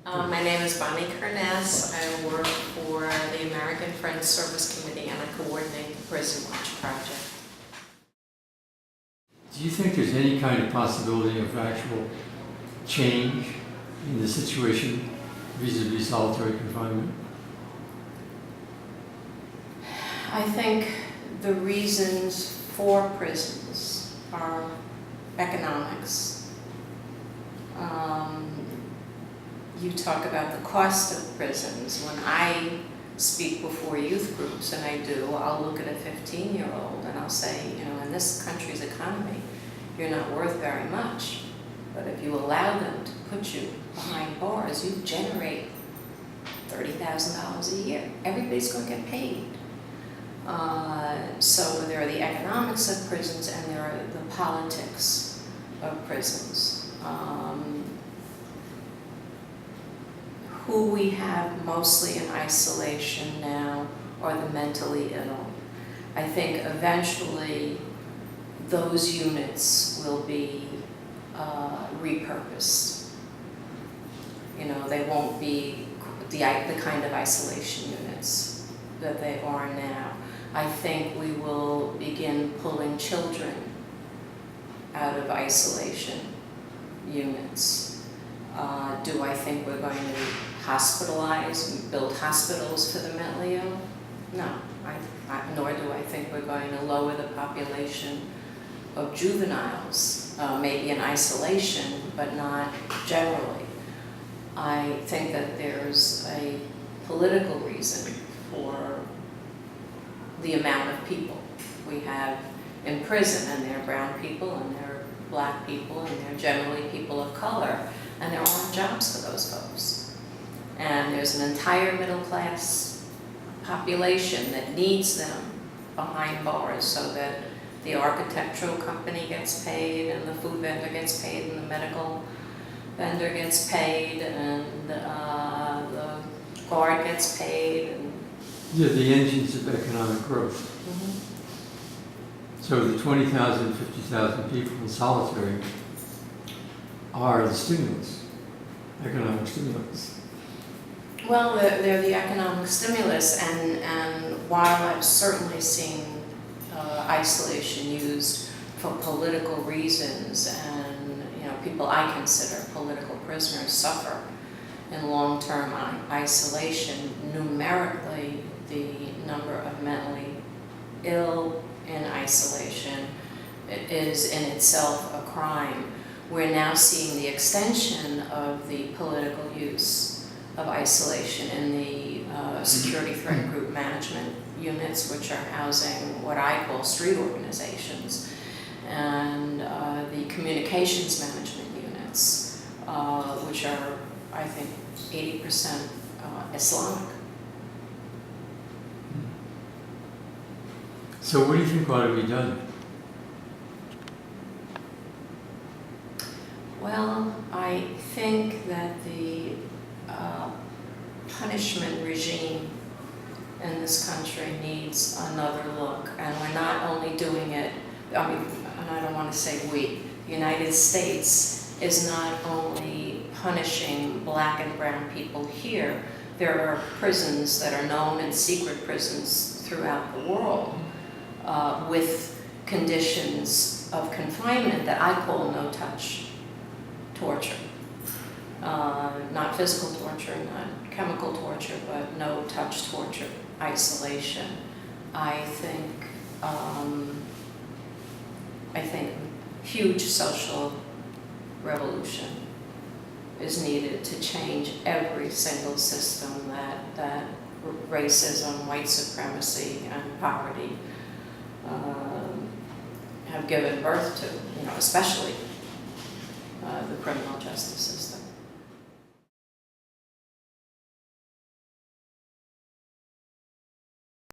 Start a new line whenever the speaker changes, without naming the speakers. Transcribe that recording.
My name is Bonnie Kerness. I work for the American Friends Service Committee and I coordinate the Prison Watch project.
Do you think there's any kind of possibility of actual change in the situation vis-a-vis solitary confinement?
I think the reasons for prisons are economics. You talk about the cost of prisons. When I speak before youth groups, and I do, I'll look at a 15-year-old and I'll say, you know, in this country's economy, you're not worth very much. But if you allow them to put you behind bars, you generate $30,000 a year. Everybody's going to get paid. So there are the economics of prisons and there are the politics of prisons. Who we have mostly in isolation now are the mentally ill. I think eventually those units will be repurposed. You know, they won't be the kind of isolation units that they are now. I think we will begin pulling children out of isolation units. Do I think we're going to hospitalize and build hospitals for the mentally ill? No, nor do I think we're going to lower the population of juveniles, maybe in isolation, but not generally. I think that there's a political reason for the amount of people we have in prison, and they're brown people, and they're black people, and they're generally people of color, and there aren't jobs for those folks. And there's an entire middle class population that needs them behind bars so that the architectural company gets paid, and the food vendor gets paid, and the medical vendor gets paid, and the guard gets paid. And
They're the engines of economic growth. So the 20,000, 50,000 people in solitary are the stimulus, economic stimulus.
Well, they're the economic stimulus, and while I've certainly seen isolation used for political reasons, and you know, people I consider political prisoners suffer in long-term isolation, numerically the number of mentally ill in isolation is in itself a crime. We're now seeing the extension of the political use of isolation in the security threat group management units, which are housing what I call street organizations, and the communications management units, which are, I think, 80% Islamic.
So what do you think ought to be done?
Well, I think that the punishment regime in this country needs another look, and we're not only doing it, I mean, and I don't want to say we, the United States is not only punishing black and brown people here, there are prisons that are known and secret prisons throughout the world with conditions of confinement that I call no-touch torture. Not physical torture, not chemical torture, but no-touch torture, isolation. I think huge social revolution is needed to change every single system that racism, white supremacy, and poverty have given birth to, you know, especially the criminal justice system.